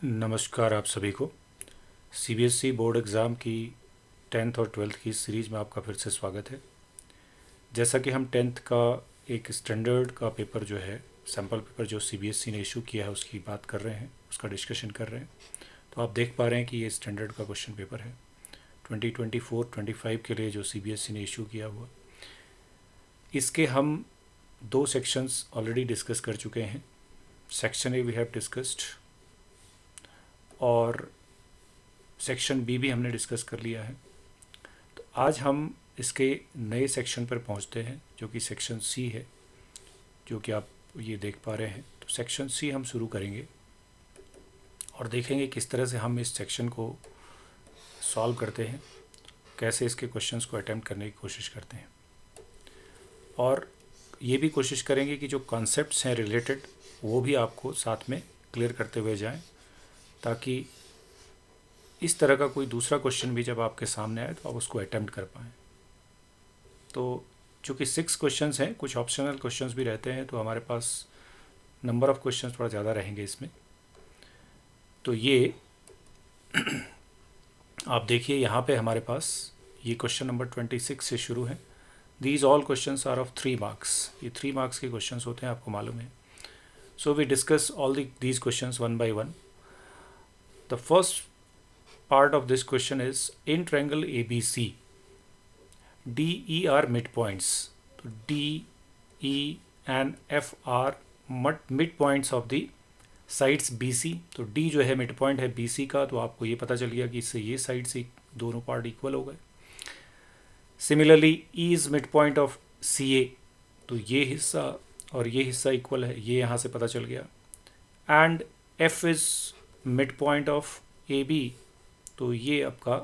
नमस्कार आप सभी को। सीबीएसई बोर्ड एग्ज़ाम की 10th और 12th की सीरीज़ में आपका फिर से स्वागत है। जैसा कि हम 10th का एक स्टैंडर्ड का पेपर जो है, सैम्पल पेपर जो सीबीएसई ने इशू किया है, उसकी बात कर रहे हैं, उसका डिस्कशन कर रहे हैं। तो आप देख पा रहे हैं कि ये स्टैंडर्ड का क्वेश्चन पेपर है 2024-25 के लिए जो सीबीएसई ने इशू किया हुआ। इसके हम 2 सेक्शंस ऑलरेडी डिस्कस कर चुके हैं। Section A V have discussed और सेक्शन बी भी हमने डिस्कस कर लिया है। तो आज हम इसके नए सेक्शन पर पहुंचते हैं जो कि सेक्शन सी है, जो कि आप ये देख पा रहे हैं। तो सेक्शन सी हम शुरू करेंगे और देखेंगे किस तरह से हम इस सेक्शन को सॉल्व करते हैं, कैसे इसके क्वेश्चंस को अटेम्प्ट करने की कोशिश करते हैं, और ये भी कोशिश करेंगे कि जो कॉन्सेप्ट्स हैं रिलेटेड वो भी आपको साथ में क्लियर करते हुए जाएं, ताकि इस तरह का कोई दूसरा क्वेश्चन भी जब आपके सामने आए तो आप उसको अटेम्प्ट कर पाएँ। तो चूँकि 6 क्वेश्चंस हैं, कुछ ऑप्शनल क्वेश्चंस भी रहते हैं, तो हमारे पास नंबर ऑफ़ क्वेश्चंस थोड़ा ज़्यादा रहेंगे इसमें। तो ये आप देखिए, यहाँ पे हमारे पास ये क्वेश्चन नंबर 26 से शुरू है। These all questions are of 3 marks. ये 3 मार्क्स के क्वेश्चंस होते हैं, आपको मालूम है। So we discuss all these questions one by one. The first part of this question is in triangle ABC D E are midpoints. तो D E and F are midpoints of the sides BC. तो D जो है midpoint है BC का, तो आपको ये पता चल गया कि इससे ये साइड से दोनों पार्ट इक्वल हो गए। Similarly E is midpoint of CA, तो ये हिस्सा और ये हिस्सा इक्वल है, ये यहाँ से पता चल गया। And F is midpoint of AB, तो ये आपका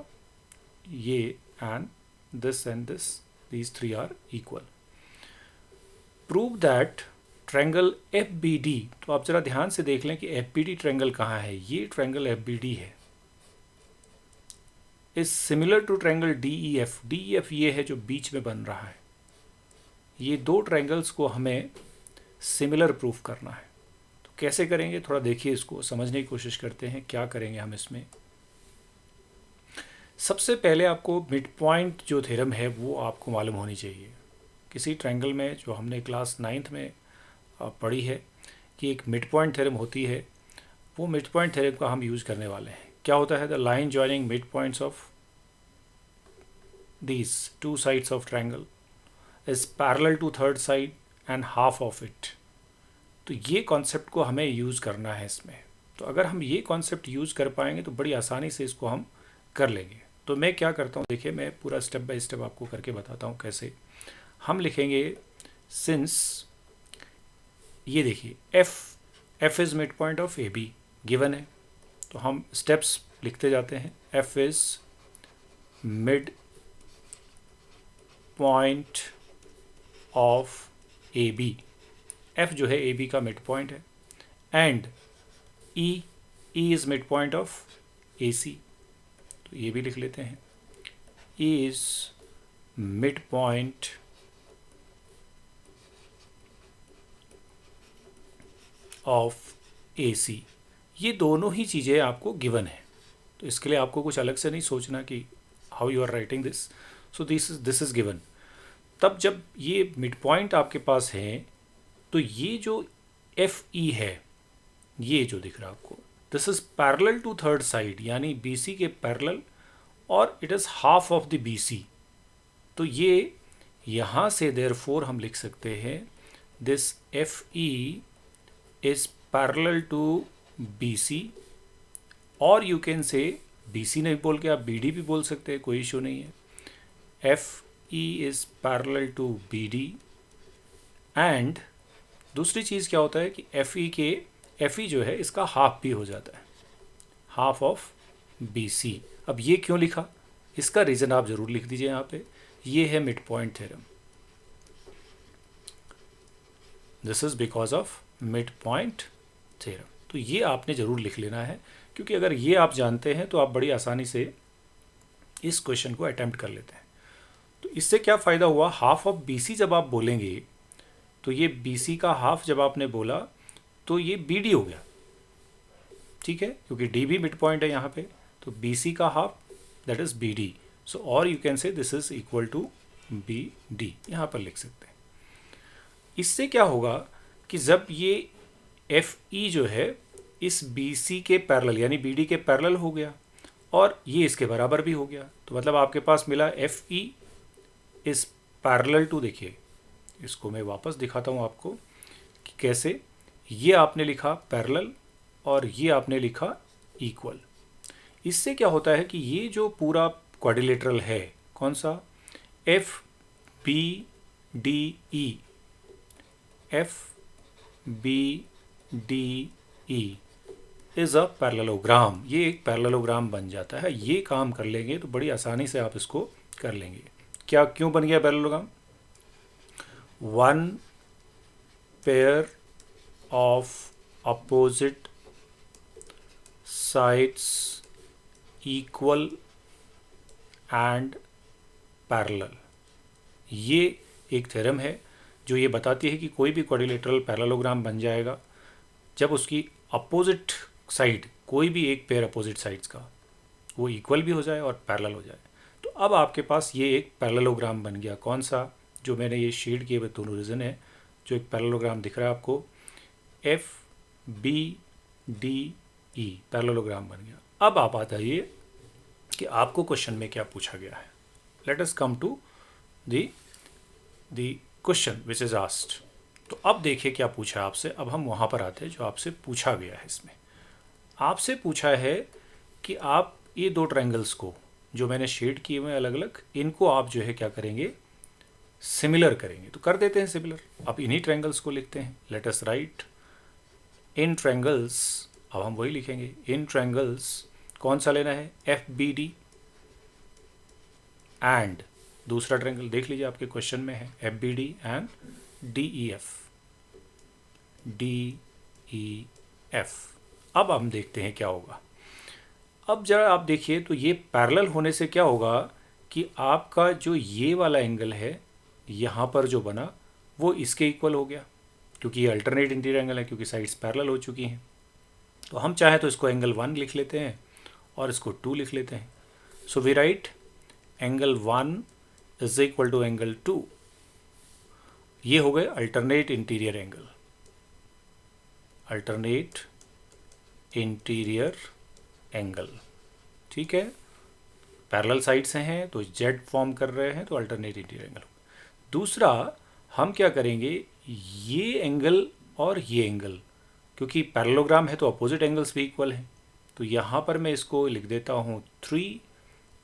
ये and this these 3 are equal. Prove that triangle F B D. तो आप जरा ध्यान से देख लें कि एफ बी डी ट्रायंगल कहाँ है। ये ट्रायंगल एफ बी डी है, is similar to triangle D E F. D E F ये है जो बीच में बन रहा है। ये दो ट्रायंगल्स को हमें सिमिलर प्रूफ करना है। तो कैसे करेंगे, थोड़ा देखिए, इसको समझने की कोशिश करते हैं। क्या करेंगे हम इसमें? सबसे पहले आपको मिड पॉइंट जो थ्योरम है वो आपको मालूम होनी चाहिए। किसी ट्रायंगल में, जो हमने क्लास 9th में पढ़ी है कि एक मिड पॉइंट थ्योरम होती है, वो मिड पॉइंट थ्योरम का हम यूज़ करने वाले हैं। क्या होता है? The line joining mid points of these two sides of triangle is parallel to third side and half of it. तो ये कॉन्सेप्ट को हमें यूज़ करना है इसमें। तो अगर हम ये कॉन्सेप्ट यूज़ कर पाएंगे तो बड़ी आसानी से इसको हम कर लेंगे। तो मैं क्या करता हूँ, देखिए, मैं पूरा स्टेप बाय स्टेप आपको करके बताता हूँ कैसे हम लिखेंगे। सिंस ये देखिए, F is mid point of A B given है, तो हम स्टेप्स लिखते जाते हैं। F is mid point of A B. F जो है ए बी का मिड पॉइंट है। And E is mid point of A C, तो ये भी लिख लेते हैं। Is mid point of A C. ये दोनों ही चीज़ें आपको गिवन है, तो इसके लिए आपको कुछ अलग से नहीं सोचना कि how you are writing this. So this is given. तब जब ये मिड पॉइंट आपके पास है, तो ये जो एफ ई है, ये जो दिख रहा है आपको, this is parallel to third side, यानी बी सी के पैरेलल, और it is half of the B C. तो ये यहाँ से देयरफॉर हम लिख सकते हैं this F E is parallel to B C, और you can say B C नहीं बोल के आप बी डी भी बोल सकते हैं, कोई इशू नहीं है। F E is parallel to B D. And दूसरी चीज़ क्या होता है कि एफ ई जो है इसका हाफ भी हो जाता है, हाफ ऑफ बी सी। अब ये क्यों लिखा, इसका रीज़न आप ज़रूर लिख दीजिए यहाँ पे। ये है mid point theorem. This is because of mid point theorem. तो ये आपने ज़रूर लिख लेना है, क्योंकि अगर ये आप जानते हैं तो आप बड़ी आसानी से इस क्वेश्चन को अटैम्प्ट कर लेते हैं। तो इससे क्या फ़ायदा हुआ, हाफ ऑफ बी सी जब आप बोलेंगे, तो ये बी सी का हाफ जब आपने बोला तो ये बी डी हो गया। ठीक है, क्योंकि डी भी मिड पॉइंट है यहाँ पे, तो बी सी का half that is B D, so और you can say this is equal to B D, यहाँ पर लिख सकते हैं। इससे क्या होगा कि जब ये एफ ई जो है इस बी सी के पैरेलल यानी बी डी के पैरेलल हो गया और ये इसके बराबर भी हो गया, तो मतलब आपके पास मिला F E is parallel to, देखिए इसको मैं वापस दिखाता हूँ आपको कि कैसे, ये आपने लिखा पैरेलल और ये आपने लिखा इक्वल। इससे क्या होता है कि ये जो पूरा क्वाड्रिलेटरल है कौन सा, F B D E, F B D E is a parallelogram, ये एक पैरेललोग्राम बन जाता है। ये काम कर लेंगे तो बड़ी आसानी से आप इसको कर लेंगे। क्या क्यों बन गया parallelogram, one pair of opposite sides equal and parallel, ये एक थ्योरम है जो ये बताती है कि कोई भी क्वाड्रिलेटरल पैरेललोग्राम बन जाएगा जब उसकी अपोजिट साइड, कोई भी एक पेयर अपोजिट साइड्स का, वो इक्वल भी हो जाए और पैरेलल हो जाए। तो अब आपके पास ये एक पैरेललोग्राम बन गया, कौन सा, जो मैंने ये शेड किए हुए दोनों रीजन है, जो एक पैरेललोग्राम दिख रहा है आपको, F B D E parallelogram बन गया। अब आप आता है कि आपको क्वेश्चन में क्या पूछा गया है। Let us come to the question which is asked. तो अब देखिए क्या पूछा है आपसे, अब हम वहाँ पर आते हैं जो आपसे पूछा गया है। इसमें आपसे पूछा है कि आप ये दो ट्रायंगल्स को जो मैंने शेड किए हुए अलग अलग, इनको आप जो है क्या करेंगे, सिमिलर करेंगे। तो कर देते हैं सिमिलर, अब इन्हीं ट्रायंगल्स को लिखते हैं। लेट अस राइट इन ट्रायंगल्स, अब हम वही लिखेंगे, इन ट्रायंगल्स कौन सा लेना है, एफ बी डी एंड दूसरा ट्रायंगल देख लीजिए आपके क्वेश्चन में है F B D and D E F, D E F. अब हम देखते हैं क्या होगा। अब जरा आप देखिए तो ये पैरेलल होने से क्या होगा कि आपका जो ये वाला एंगल है यहाँ पर जो बना वो इसके इक्वल हो गया, क्योंकि ये अल्टरनेट इंटीरियर एंगल है, क्योंकि साइड्स पैरेलल हो चुकी हैं। तो हम चाहे तो इसको एंगल 1 लिख लेते हैं और इसको 2 लिख लेते हैं। So we write angle 1 is equal to angle 2, ये हो गए alternate interior angle, alternate interior angle, ठीक है। पैरेलल साइड से हैं तो जेड फॉर्म कर रहे हैं तो अल्टरनेट इंटीरियर एंगल। दूसरा हम क्या करेंगे, ये एंगल और ये एंगल, क्योंकि पैरेललोग्राम है तो अपोजिट एंगल्स भी इक्वल हैं, तो यहाँ पर मैं इसको लिख देता हूँ 3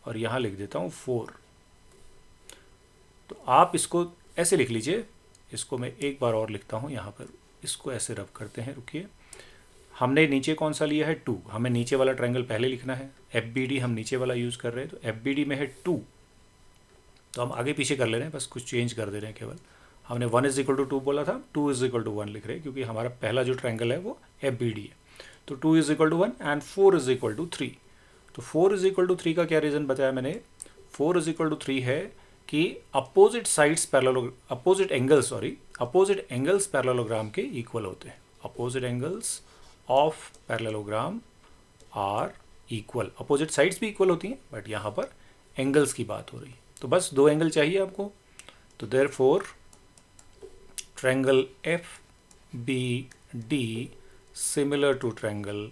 और यहाँ लिख देता हूँ 4। तो आप इसको ऐसे लिख लीजिए, इसको मैं एक बार और लिखता हूँ यहाँ पर, इसको ऐसे रब करते हैं, रुकिए। हमने नीचे कौन सा लिया है 2, हमें नीचे वाला ट्रायंगल पहले लिखना है, एफ बी डी हम नीचे वाला यूज़ कर रहे हैं, तो एफ बी डी में है 2, तो हम आगे पीछे कर ले रहे हैं, बस कुछ चेंज कर दे रहे हैं केवल। हमने 1 इज इक्वल टू 2 बोला था, 2 इज इक्वल टू 1 लिख रहे हैं, क्योंकि हमारा पहला जो ट्रायंगल है वो एफ बी डी है। तो 2 is equal to 1 and 4 is equal to 3। तो 4 इज इक्वल टू 3 का क्या रीज़न बताया मैंने, 4 इज इक्वल टू 3 है कि opposite sides parallel, opposite angles parallelogram के इक्वल होते हैं। Opposite angles of parallelogram are equal, opposite sides भी इक्वल होती हैं बट यहाँ पर एंगल्स की बात हो रही है। तो बस 2 एंगल चाहिए आपको, तो therefore triangle F B D similar to triangle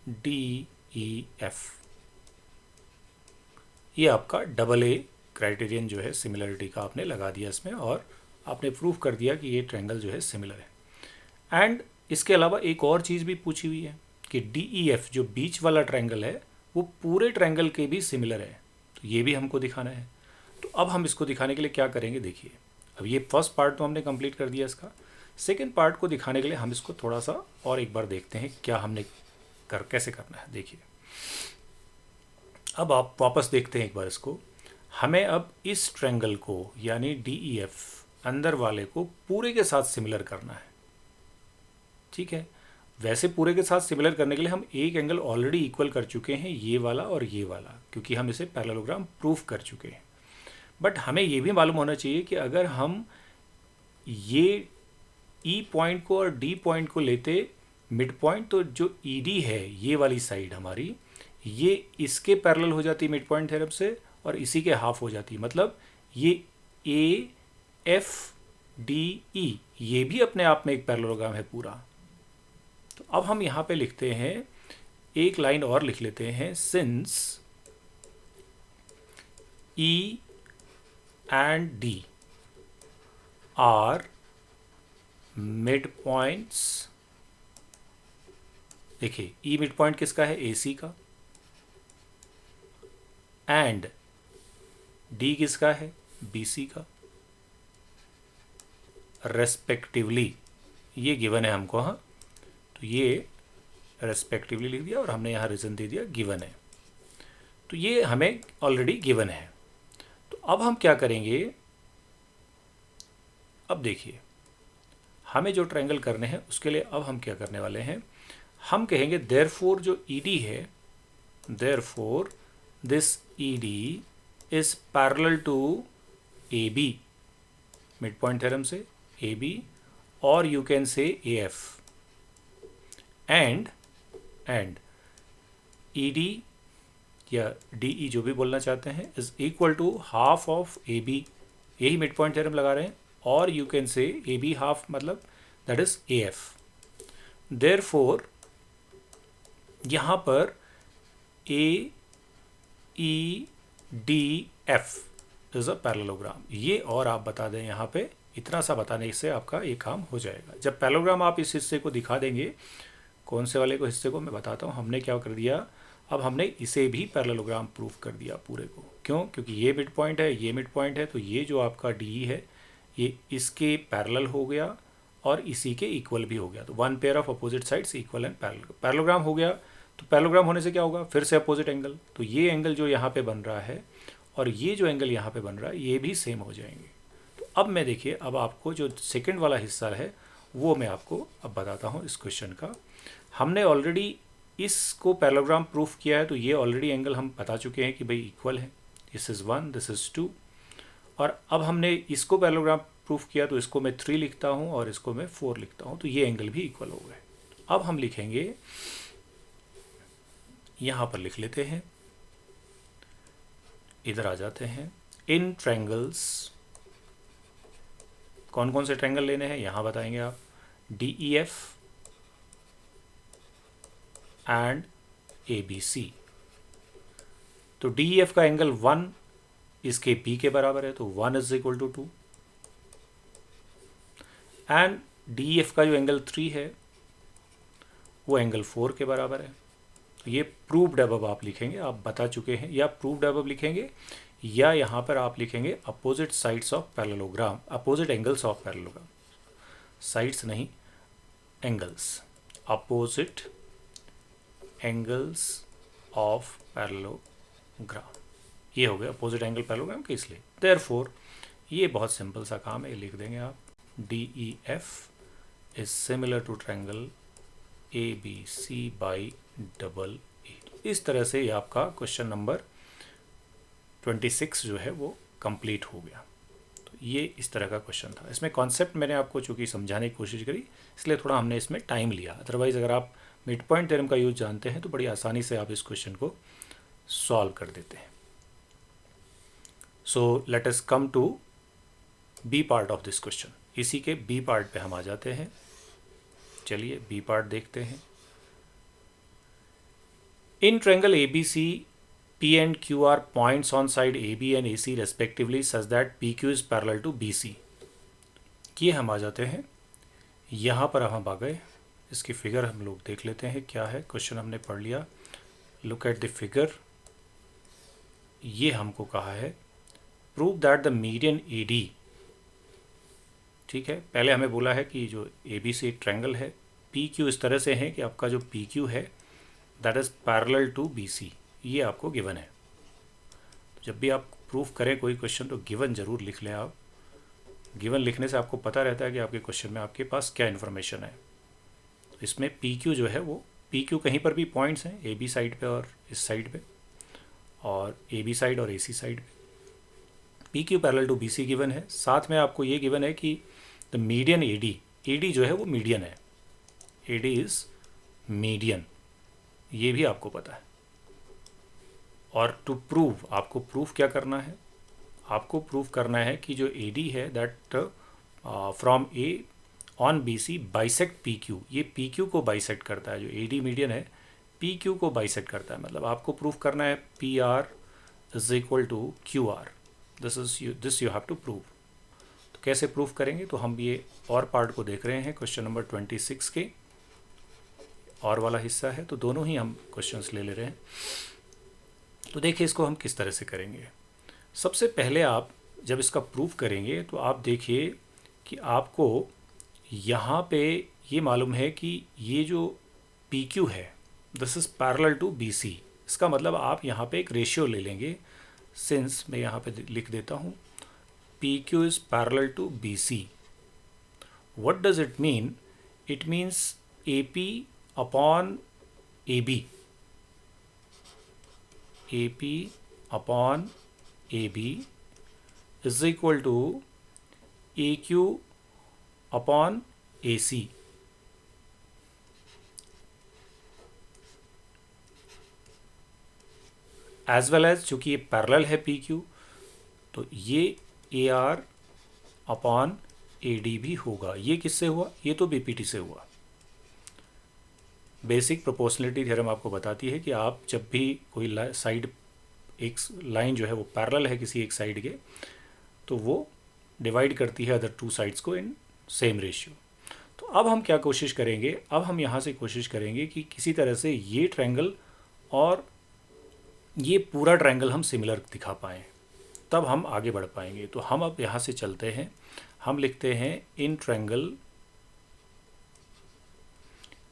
D E F, ये आपका डबल ए क्राइटेरियन जो है सिमिलरिटी का आपने लगा दिया इसमें, और आपने प्रूफ कर दिया कि ये ट्रायंगल जो है सिमिलर है। एंड इसके अलावा एक और चीज़ भी पूछी हुई है कि डी ई एफ जो बीच वाला ट्रायंगल है वो पूरे ट्रायंगल के भी सिमिलर है, तो ये भी हमको दिखाना है। तो अब हम इसको दिखाने के लिए क्या करेंगे, देखिए अब ये फर्स्ट पार्ट तो हमने कंप्लीट कर दिया इसका, सेकेंड पार्ट को दिखाने के लिए हम इसको थोड़ा सा और एक बार देखते हैं क्या हमने कैसे करना है। देखिए अब आप वापस देखते हैं एक बार इसको, हमें अब इस ट्रायंगल को यानी डी ई एफ अंदर वाले को पूरे के साथ सिमिलर करना है, ठीक है। वैसे पूरे के साथ सिमिलर करने के लिए हम एक एंगल ऑलरेडी इक्वल कर चुके हैं, ये वाला और ये वाला, क्योंकि हम इसे पैरेललोग्राम प्रूफ कर चुके हैं। बट हमें ये भी मालूम होना चाहिए कि अगर हम ये ई पॉइंट को और डी पॉइंट को लेते मिड पॉइंट, तो जो ईडी है ये वाली साइड हमारी, ये इसके पैरेलल हो जाती है मिड पॉइंट थ्योरम से, और इसी के हाफ हो जाती है। मतलब ये ए एफ डी ई ये भी अपने आप में एक पैरेललोग्राम है पूरा। तो अब हम यहाँ पे लिखते हैं, एक लाइन और लिख लेते हैं, since E and D R mid points. देखिए ई मिड पॉइंट किसका है, ए सी का, एंड डी किसका है, बी सी का, रेस्पेक्टिवली। ये गिवन है हमको, हाँ, तो ये रेस्पेक्टिवली लिख दिया और हमने यहाँ रीज़न दे दिया गिवन है। तो ये हमें ऑलरेडी गिवन है। तो अब हम क्या करेंगे, अब देखिए हमें जो ट्रायंगल करने हैं उसके लिए अब हम क्या करने वाले हैं, हम कहेंगे देयरफॉर जो ईडी है, therefore this ED is parallel to A B, mid point theorem से ए बी, और you can say A F, and E D या डी ई जो भी बोलना चाहते हैं, is equal to half of A B, यही मिड पॉइंट थ्योरम लगा रहे हैं, और you can say A B half, मतलब that is A F. Therefore यहाँ पर A E D F is a parallelogram, ये और आप बता दें यहाँ पे, इतना सा बताने से आपका ये काम हो जाएगा। जब पैरेललोग्राम आप इस हिस्से को दिखा देंगे, कौन से वाले को हिस्से को मैं बताता हूँ, हमने क्या कर दिया, अब हमने इसे भी पैरेललोग्राम प्रूफ कर दिया पूरे को। क्यों, क्योंकि ये मिड पॉइंट है, ये मिड पॉइंट है, तो ये जो आपका डी है ये इसके पैरेलल हो गया और इसी के इक्वल भी हो गया। तो one pair of opposite sides equal and parallel, parallelogram हो गया। तो पैरेललोग्राम होने से क्या होगा, फिर से अपोजिट एंगल, तो ये एंगल जो यहाँ पे बन रहा है और ये जो एंगल यहाँ पे बन रहा है ये भी सेम हो जाएंगे। तो अब मैं देखिए, अब आपको जो सेकंड वाला हिस्सा है वो मैं आपको अब बताता हूँ इस क्वेश्चन का। हमने ऑलरेडी इसको पैरेललोग्राम प्रूफ किया है, तो ये ऑलरेडी एंगल हम बता चुके हैं कि भाई इक्वल है, दिस इज़ 1, दिस इज़ 2। और अब हमने इसको पैरेललोग्राम प्रूफ किया, तो इसको मैं 3 लिखता हूँ और इसको मैं 4 लिखता हूँ, तो ये एंगल भी इक्वल हो गए। अब हम लिखेंगे, यहाँ पर लिख लेते हैं, इधर आ जाते हैं, इन ट्रायंगल्स, कौन कौन से ट्रायंगल लेने हैं यहाँ बताएंगे आप, D E F and A B C. तो डी ई एफ का एंगल 1 इसके बी के बराबर है, तो 1 is equal to 2, and D E F का जो एंगल 3 है वो एंगल 4 के बराबर है। तो ये प्रूव्ड अबव आप लिखेंगे, आप बता चुके हैं, या प्रूव्ड अबव लिखेंगे, या यहाँ पर आप लिखेंगे opposite sides of parallelogram, opposite angles of parallelogram, sides नहीं angles, opposite angles of parallelogram, ये हो गया अपोजिट एंगल पैरेललोग्राम के, इसलिए देयरफॉर ये बहुत सिंपल सा काम है, लिख देंगे आप, D E F is similar to triangle A B C by double A. इस तरह से ये आपका क्वेश्चन नंबर 26 जो है वो कंप्लीट हो गया। तो ये इस तरह का क्वेश्चन था। इसमें कॉन्सेप्ट मैंने आपको चूँकि समझाने की कोशिश करी, इसलिए थोड़ा हमने इसमें टाइम लिया। अदरवाइज़ अगर आप मिड पॉइंट थ्योरम का यूज जानते हैं तो बड़ी आसानी से आप इस क्वेश्चन को सॉल्व कर देते हैं। So let us come to B part of this question. इसी के बी पार्ट पे हम आ जाते हैं। चलिए बी पार्ट देखते हैं। In triangle ABC, P and Q are points on side AB and AC respectively such that PQ is parallel to BC। ये हम आ जाते हैं यहाँ पर, हम आ गए। इसकी फिगर हम लोग देख लेते हैं क्या है। क्वेश्चन हमने पढ़ लिया, लुक एट द फिगर। ये हमको कहा है prove that the median AD, ठीक है, पहले हमें बोला है कि जो ABC ट्रायंगल है, PQ इस तरह से है कि आपका जो PQ है that is parallel to BC, ये आपको गिवन है। जब भी आप प्रूफ करें कोई क्वेश्चन तो गिवन ज़रूर लिख लें आप। गिवन लिखने से आपको पता रहता है कि आपके क्वेश्चन में आपके पास क्या इन्फॉर्मेशन है। तो इसमें PQ जो है वो, PQ कहीं पर भी पॉइंट्स हैं, AB साइड पे और इस साइड पे, और AB साइड और AC साइड पे। PQ parallel to BC given है। साथ में आपको ये गिवन है कि द मीडियन AD जो है वो मीडियन है, AD इज़ मीडियन, ये भी आपको पता है। और टू प्रूव, आपको प्रूफ क्या करना है, आपको प्रूफ करना है कि जो AD है that from A on BC bisect PQ, ये PQ को बाइसेक्ट करता है। जो AD मीडियन है PQ को बाइसेक्ट करता है। मतलब आपको प्रूफ करना है PR is equal to QR, this you have to prove. तो कैसे प्रूफ करेंगे, तो हम ये और पार्ट को देख रहे हैं क्वेश्चन नंबर 26 के और वाला हिस्सा है, तो दोनों ही हम क्वेश्चंस ले रहे हैं। तो देखिए इसको हम किस तरह से करेंगे। सबसे पहले आप जब इसका प्रूफ करेंगे तो आप देखिए कि आपको यहाँ पे ये मालूम है कि ये जो PQ है this is parallel to BC। इसका मतलब आप यहाँ पे एक रेशियो ले लेंगे। सिंस मैं यहाँ पे लिख देता हूँ PQ is parallel to BC, what does it mean? It means AP upon AB, AP upon AB is equal to AQ upon AC। As well as, चूँकि ये पैरेलल है PQ, तो ये AR अपॉन AD भी होगा। ये किससे हुआ? ये तो BPT से हुआ। बेसिक प्रोपोर्शनलिटी थ्योरम आपको बताती है कि आप जब भी कोई साइड, एक लाइन जो है वो पैरेलल है किसी एक साइड के, तो वो डिवाइड करती है अदर टू साइड्स को इन सेम रेशियो। तो अब हम क्या कोशिश करेंगे, अब हम यहाँ से कोशिश करेंगे कि किसी तरह से ये ट्रायंगल और ये पूरा ट्रायंगल हम सिमिलर दिखा पाएँ, तब हम आगे बढ़ पाएंगे। तो हम अब यहाँ से चलते हैं, हम लिखते हैं in triangle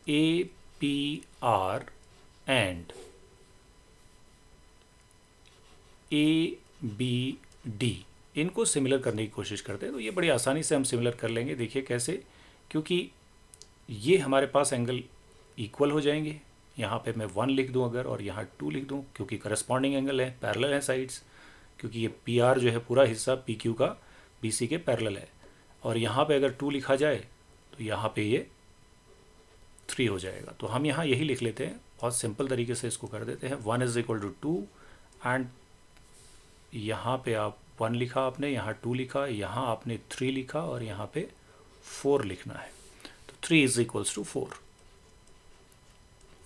APR and ABD, इनको सिमिलर करने की कोशिश करते हैं। तो ये बड़ी आसानी से हम सिमिलर कर लेंगे। देखिए कैसे, क्योंकि ये हमारे पास एंगल इक्वल हो जाएंगे। यहाँ पे मैं 1 लिख दूँ अगर, और यहाँ 2 लिख दूँ, क्योंकि करस्पॉन्डिंग एंगल है, पैरेलल है साइड्स। क्योंकि ये PR जो है पूरा हिस्सा PQ का BC के पैरेलल है। और यहाँ पे अगर 2 लिखा जाए तो यहाँ पे ये 3 हो जाएगा। तो हम यहाँ यही लिख लेते हैं, बहुत सिंपल तरीके से इसको कर देते हैं। 1 इज इक्वल टू 2 एंड यहाँ पे आप 1 लिखा आपने, यहाँ 2 लिखा, यहाँ आपने 3 लिखा और यहाँ पे 4 लिखना है। तो 3 इज इक्वल्स टू 4,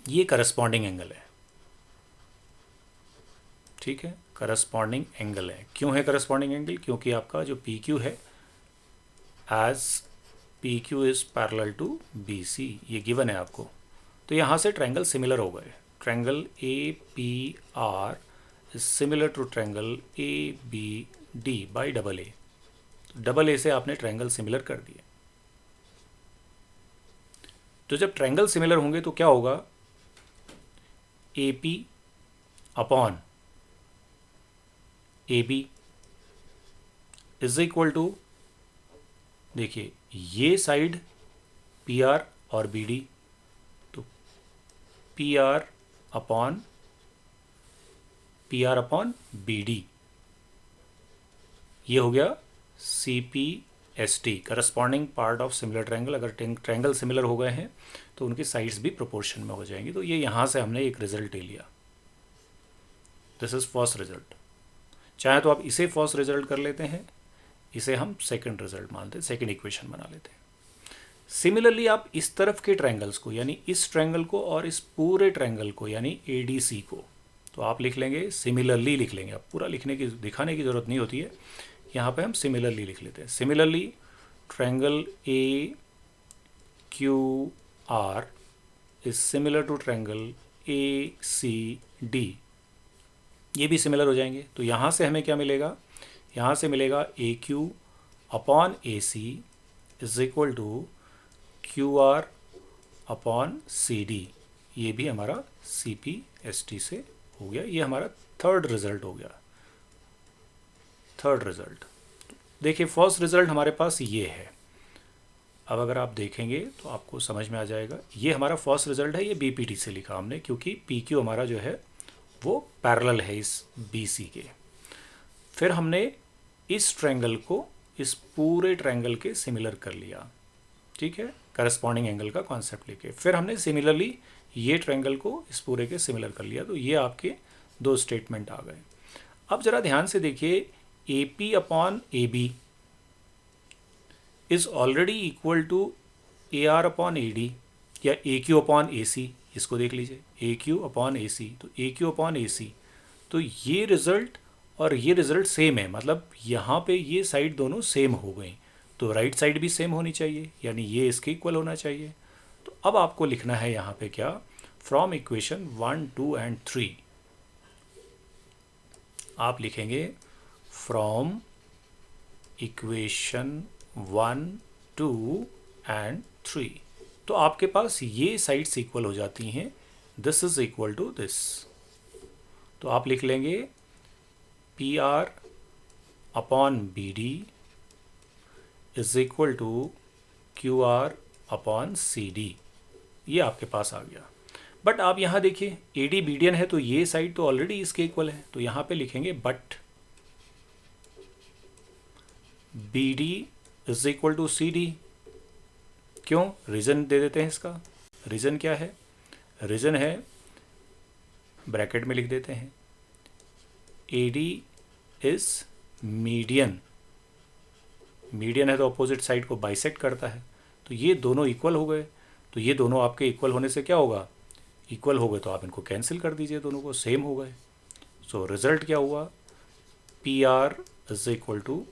ये करस्पॉन्डिंग एंगल है। ठीक है, करस्पॉन्डिंग एंगल है। क्यों है करस्पॉन्डिंग एंगल? क्योंकि आपका जो PQ है as PQ is parallel to BC, ये गिवन है आपको। तो यहाँ से ट्रायंगल सिमिलर हो गए। Triangle APR is similar to triangle ABD by AA। AA से आपने ट्रायंगल सिमिलर कर दिए। तो जब ट्रायंगल सिमिलर होंगे तो क्या होगा? AP upon AB is equal to, देखिए ये साइड PR और BD, तो PR अपॉन BD, ये हो गया CPST, corresponding part of similar triangle. अगर ट्रायंगल सिमिलर हो गए हैं तो उनकी साइड्स भी प्रोपोर्शन में हो जाएंगी। तो ये यहाँ से हमने एक रिजल्ट ले लिया। This is first result. चाहे तो आप इसे फर्स्ट रिजल्ट कर लेते हैं, इसे हम सेकंड रिजल्ट मानते हैं, सेकंड इक्वेशन बना लेते हैं। सिमिलरली आप इस तरफ के ट्रायंगल्स को, यानी इस ट्रायंगल को और इस पूरे ट्रायंगल को, यानी ADC को, तो आप लिख लेंगे सिमिलरली लिख लेंगे। आप पूरा दिखाने की ज़रूरत नहीं होती है, यहाँ पे हम सिमिलरली लिख लेते हैं। Similarly triangle AQR is similar to triangle ACD, ये भी सिमिलर हो जाएंगे। तो यहाँ से हमें क्या मिलेगा? यहाँ से मिलेगा AQ upon AC is equal to QR upon CD, ये भी हमारा CPST से हो गया। ये हमारा थर्ड रिजल्ट हो गया। थर्ड रिजल्ट देखिए, फर्स्ट रिजल्ट हमारे पास ये है। अब अगर आप देखेंगे तो आपको समझ में आ जाएगा। ये हमारा फर्स्ट रिजल्ट है, ये BPT से लिखा हमने, क्योंकि PQ हमारा जो है वो पैरेलल है इस BC के। फिर हमने इस ट्रायंगल को इस पूरे ट्रायंगल के सिमिलर कर लिया। ठीक है, करस्पॉन्डिंग एंगल का कॉन्सेप्ट लेके। फिर हमने सिमिलरली ये ट्रायंगल को इस पूरे के सिमिलर कर लिया। तो ये आपके दो स्टेटमेंट आ गए। अब ज़रा ध्यान से देखिए, A P upon A B is already equal to A R upon A D या ए क्यू अपॉन ए सी। इसको देख लीजिए, ए क्यू अपॉन ए सी, तो ए क्यू अपॉन ए सी, तो ये रिज़ल्ट और ये रिज़ल्ट सेम है, मतलब यहाँ पे ये साइड दोनों सेम हो गई, तो राइट साइड भी सेम होनी चाहिए, यानी ये इसके इक्वल होना चाहिए। तो अब आपको लिखना है यहाँ पे क्या, फ्रॉम इक्वेशन 1, 2 एंड 3 आप लिखेंगे फ्रॉम इक्वेशन 1, 2 एंड 3। तो आपके पास ये साइड्स इक्वल हो जाती हैं, this is equal to this. तो आप लिख लेंगे P R upon B D is equal to Q R upon C D. ये आपके पास आ गया। बट आप यहाँ देखिए, ए डी बीडियन है तो ये साइड तो ऑलरेडी इसके इक्वल है, तो यहाँ पे लिखेंगे but B D is equal to C D. क्यों? रीज़न दे देते हैं इसका। रीज़न क्या है? रीज़न है, ब्रैकेट में लिख देते हैं, A D is median. Median है तो अपोजिट साइड को बाइसेक्ट करता है, तो ये दोनों इक्वल हो गए। तो ये दोनों आपके इक्वल होने से क्या होगा, इक्वल हो गए तो आप इनको कैंसिल कर दीजिए, दोनों को सेम हो गए। सो रिजल्ट क्या हुआ, P R is equal to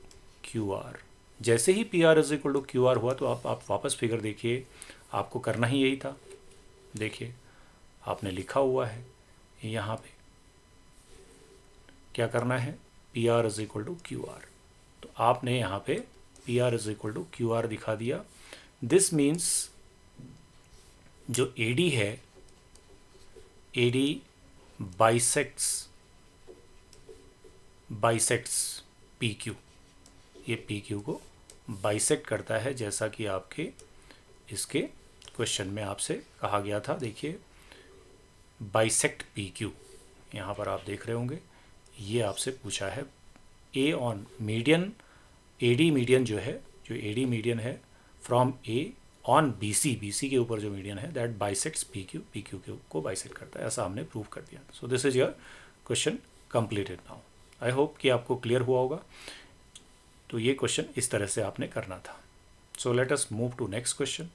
Q R. जैसे ही P R is equal to Q R हुआ तो आप वापस फिगर देखिए, आपको करना ही यही था। देखिए आपने लिखा हुआ है यहाँ पे, क्या करना है, P R is equal to Q R. तो आपने यहाँ पे P R is equal to Q R दिखा दिया। दिस मीन्स जो ए डी है, A D bisects P Q, ये पी क्यू को बाइसेक्ट करता है, जैसा कि आपके इसके क्वेश्चन में आपसे कहा गया था। देखिए बाइसेक्ट पी क्यू, यहाँ पर आप देख रहे होंगे, ये आपसे पूछा है A on median, A D median जो है, जो ए डी मीडियन है from A on B C, B C के ऊपर जो मीडियन है दैट बाइसेक्ट्स पी क्यू को बाइसेक्ट करता है, ऐसा हमने प्रूव कर दिया। So this is your question completed now. I hope कि आपको क्लियर हुआ होगा। तो ये क्वेश्चन इस तरह से आपने करना था। So let us move to next question.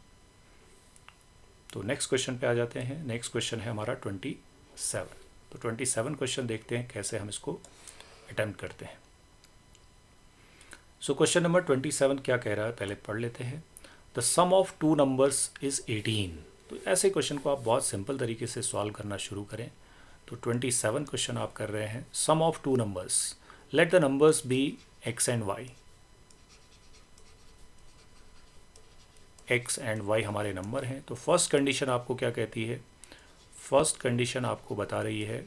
तो नेक्स्ट क्वेश्चन पे आ जाते हैं। नेक्स्ट क्वेश्चन है हमारा 27। तो 27 क्वेश्चन देखते हैं कैसे हम इसको अटेम्प्ट करते हैं। सो क्वेश्चन नंबर 27 क्या कह रहा है, पहले पढ़ लेते हैं। The sum of two numbers is 18। तो ऐसे क्वेश्चन को आप बहुत सिंपल तरीके से सॉल्व करना शुरू करें। तो 27 क्वेश्चन आप कर रहे हैं, sum of two numbers, let the numbers be x and y. X and y हमारे नंबर हैं। तो फर्स्ट कंडीशन आपको क्या कहती है, फर्स्ट कंडीशन आपको बता रही है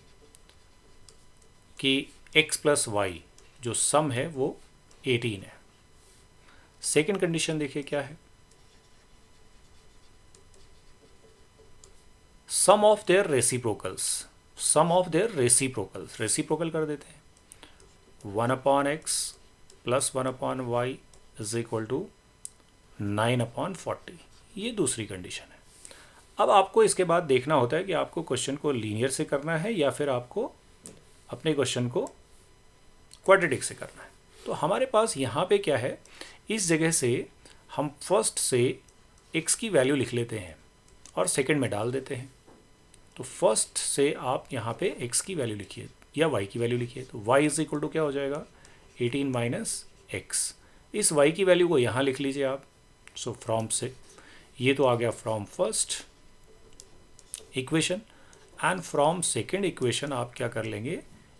कि एक्स प्लस वाई जो सम है वो 18 है। सेकेंड कंडीशन देखिए क्या है, sum of their reciprocals, sum of their reciprocals, reciprocal कर देते हैं। 1 upon x plus 1 upon y is equal to 9 upon 40, ये दूसरी कंडीशन है। अब आपको इसके बाद देखना होता है कि आपको क्वेश्चन को लीनियर से करना है या फिर आपको अपने क्वेश्चन को क्वाड्रेटिक से करना है। तो हमारे पास यहाँ पे क्या है, इस जगह से हम फर्स्ट से x की वैल्यू लिख लेते हैं और सेकंड में डाल देते हैं। तो फर्स्ट से आप यहाँ पे x की वैल्यू लिखिए या y की वैल्यू लिखिए। तो y इज इक्वल टू क्या हो जाएगा, 18 माइनस एक्स। इस y की वैल्यू को यहाँ लिख लीजिए आप। सो फ्रॉम से ये तो आ गया from first equation, and from second equation आप क्या कर लेंगे,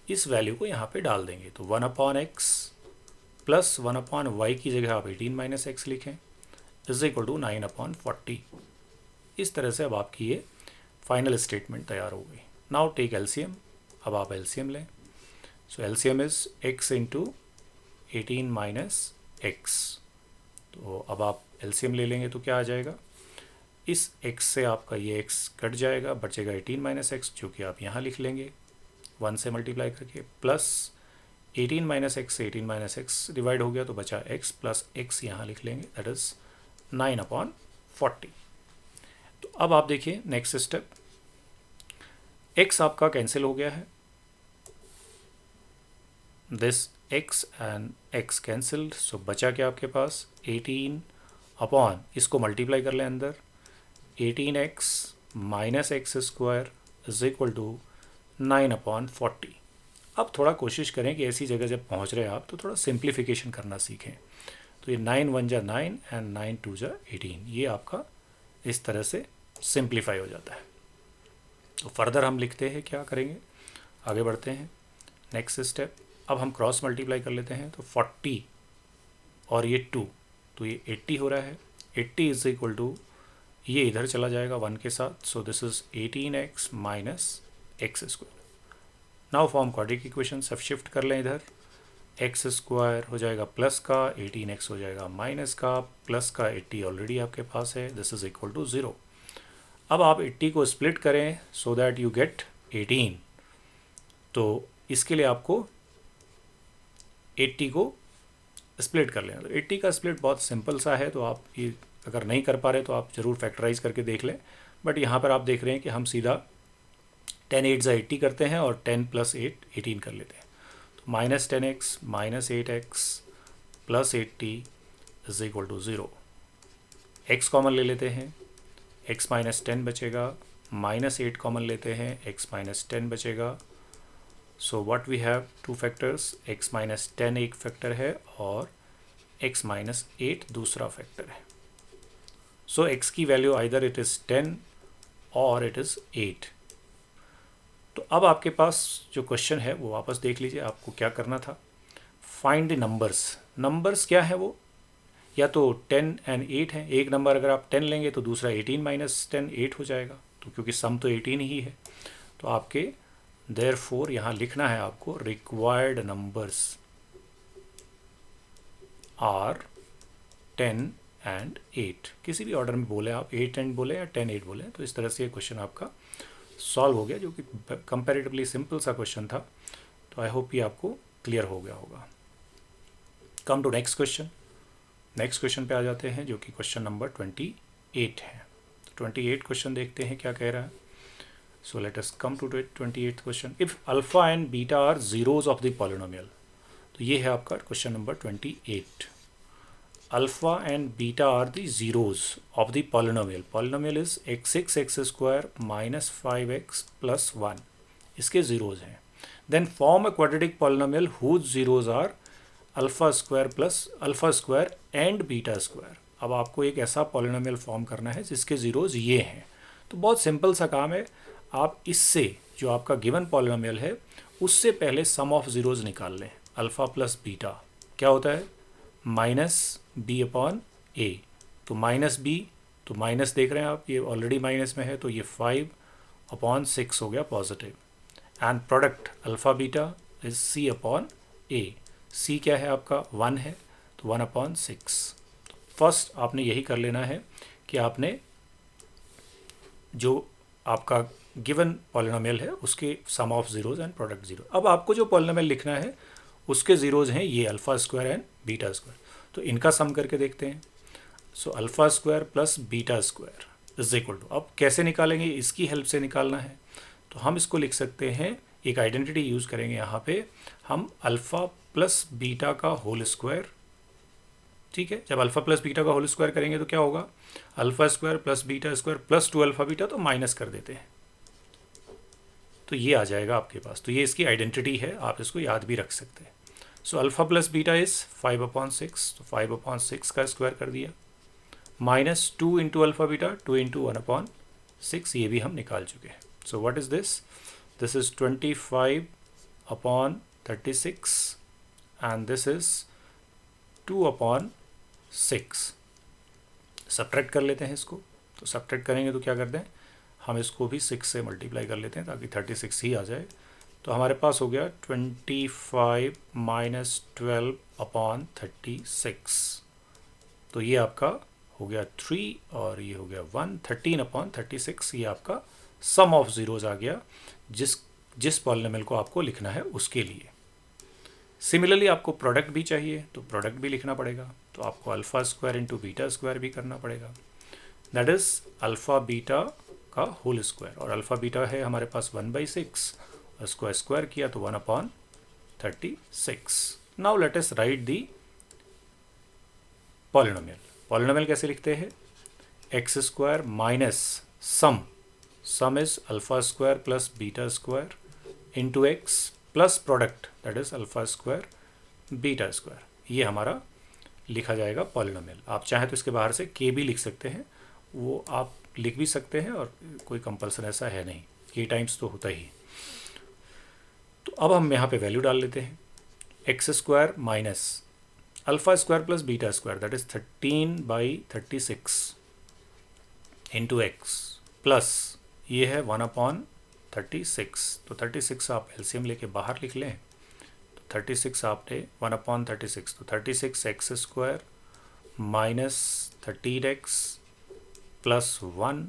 इस वैल्यू को यहाँ पे डाल देंगे। तो 1 upon x plus 1 upon Y की जगह आप 18 माइनस एक्स लिखें इज इक्वल टू 9 अपॉन 40। इस तरह से अब आपकी ये फाइनल स्टेटमेंट तैयार हो गई। नाउ टेक एलसीएम, अब आप एलसीएम लें। So LCM is x into 18 minus x. तो अब आप एलसीएम ले लेंगे तो क्या आ जाएगा, इस x से आपका ये x कट जाएगा, बचेगा 18 माइनस एक्स, जो कि आप यहाँ लिख लेंगे 1 से मल्टीप्लाई करके, प्लस 18 माइनस एक्स से 18 माइनस एक्स डिवाइड हो गया तो बचा x प्लस x यहाँ लिख लेंगे, दैट इज़ 9 अपॉन 40। तो अब आप देखिए नेक्स्ट स्टेप, x आपका कैंसिल हो गया है, this x and x cancelled, so बचा क्या आपके पास 18 अपॉन, इसको मल्टीप्लाई कर लें अंदर, 18x minus X square is equal to 9/40। अब थोड़ा कोशिश करें कि ऐसी जगह जब पहुंच रहे हैं आप तो थोड़ा सिंप्लीफिकेशन करना सीखें। तो ये 9 1 जा 9 एंड 9 2 जा 18, ये आपका इस तरह से सिंप्लीफाई हो जाता है। तो फर्दर हम लिखते हैं, क्या करेंगे, आगे बढ़ते हैं नेक्स्ट स्टेप। अब हम क्रॉस मल्टीप्लाई कर लेते हैं, तो 40 और ये 2, तो ये 80 हो रहा है। 80 इज इक्वल टू, ये इधर चला जाएगा 1 के साथ, सो this is 18x minus X square. Now form quadratic equation, सब शिफ्ट कर लें इधर, एक्स स्क्वायर हो जाएगा प्लस का, 18x हो जाएगा माइनस का, प्लस का 80 ऑलरेडी आपके पास है, दिस इज इक्वल टू 0। अब आप 80 को स्प्लिट करें सो दैट यू गेट 18। तो इसके लिए आपको 80 को स्प्लिट कर लेना। तो 80 का स्प्लिट बहुत सिंपल सा है, तो आप ये अगर नहीं कर पा रहे तो आप ज़रूर फैक्टराइज करके देख लें। बट यहाँ पर आप देख रहे हैं कि हम सीधा 10 8 ज़ा 80 करते हैं और 10 + 8 18 कर लेते हैं। तो -10x minus 8x plus 80 is equal to 0। x common ले लेते हैं, x माइनस 10 बचेगा, -8 कॉमन लेते हैं, x माइनस 10 बचेगा। So what we have two factors, x minus 10 एक फैक्टर है और x माइनस 8 दूसरा फैक्टर है। सो x की वैल्यू आइदर इट इज़ 10 और इट इज़ 8। तो अब आपके पास जो क्वेश्चन है वो वापस देख लीजिए, आपको क्या करना था, फाइंड द नंबर्स। नंबर्स क्या है वो, या तो 10 एंड 8 है। एक नंबर अगर आप 10 लेंगे तो दूसरा 18 माइनस 10 8 हो जाएगा, तो क्योंकि सम तो 18 ही है। तो आपके देयरफॉर यहाँ लिखना है आपको, रिक्वायर्ड नंबर्स आर 10 एंड 8। किसी भी ऑर्डर में बोले आप, 8 एंड बोले या 10 8 बोले, तो इस तरह से ये क्वेश्चन आपका सॉल्व हो गया, जो कि कंपैरेटिवली सिंपल सा क्वेश्चन था। तो आई होप ये आपको क्लियर हो गया होगा। Come to next question. Next question पे आ जाते हैं, जो कि क्वेश्चन नंबर 28 है। तो 28 क्वेश्चन देखते हैं क्या कह रहा है। So let us come to 28th question. If alpha and beta are zeros of the polynomial, तो ये है आपका question number 28। Alpha and beta are the zeros of the polynomial. Polynomial is x6 x² minus 5x plus 1, इसके zeros हैं। Then form a quadratic polynomial whose zeros are alpha square plus alpha square and beta square. अब आपको एक ऐसा polynomial form करना है जिसके zeros ये हैं। तो बहुत सिंपल सा काम है, आप इससे जो आपका गिवन पॉलिनोमियल है उससे पहले सम ऑफ जीरोज निकाल लें। अल्फा प्लस बीटा क्या होता है, माइनस बी अपॉन ए। तो माइनस बी, तो माइनस देख रहे हैं आप, ये ऑलरेडी माइनस में है, तो ये 5/6 हो गया positive. And product alpha beta is C upon A. C क्या है आपका 1 है, तो 1/6। फर्स्ट आपने यही कर लेना है कि आपने जो आपका गिवन पॉलिनोमियल है उसके sum of zeros and product zero. अब आपको जो पॉलिनोमियल लिखना है उसके जीरोज हैं ये alpha square and beta square, तो इनका सम करके देखते हैं। So alpha square plus beta square is equal to, अब कैसे निकालेंगे, इसकी हेल्प से निकालना है। तो हम इसको लिख सकते हैं, एक आइडेंटिटी यूज़ करेंगे यहाँ पे, हम अल्फ़ा प्लस बीटा का होल स्क्वायर, ठीक है। जब अल्फ़ा प्लस बीटा का होल स्क्वायर करेंगे तो क्या होगा, alpha square plus beta square plus 2 alpha beta, तो माइनस कर देते हैं, तो ये आ जाएगा आपके पास। तो ये इसकी आइडेंटिटी है, आप इसको याद भी रख सकते हैं। So alpha plus beta is 5/6, तो 5/6 का स्क्वायर कर दिया, minus 2 into alpha beta 2 into 1/6, ये भी हम निकाल चुके हैं। So what is this, this is 25/36 and this is 2/6। Subtract कर लेते हैं इसको, तो सब्ट्रैक्ट करेंगे तो क्या करते हैं, हम इसको भी 6 से मल्टीप्लाई कर लेते हैं ताकि 36 ही आ जाए। तो हमारे पास हो गया 25 माइनस 12/36, तो ये आपका हो गया 3 और ये हो गया 1, 13/36, ये आपका सम ऑफ ज़ीरोज़ आ गया जिस पॉलिनोमियल को आपको लिखना है उसके लिए। सिमिलरली आपको प्रोडक्ट भी चाहिए तो प्रोडक्ट भी लिखना पड़ेगा, तो आपको alpha square into beta square भी करना पड़ेगा। दैट इज़ अल्फ़ा बीटा का होल स्क्वायर, और अल्फ़ा बीटा है हमारे पास 1/6, और स्क्वायर स्क्वायर किया तो 1/36। नाउ लेट अस राइट दी पॉलिनोमियल। पॉलिनोमियल कैसे लिखते हैं? X square minus sum is alpha square plus beta square into x plus product that is alpha square beta square. ये हमारा लिखा जाएगा पॉलिनोमियल। आप चाहें तो इसके बाहर से के भी लिख सकते हैं, वो आप लिख भी सकते हैं, और कोई कंपल्सन ऐसा है नहीं, के टाइम्स तो होता ही। तो अब हम यहाँ पे वैल्यू डाल लेते हैं। X square minus alpha square plus beta square that is 13/36 into x plus ये है 1/36। तो 36 आप एलसीएम लेके बाहर लिख लें, 36 आपने 1/36, तो 36 x square minus 13x plus 1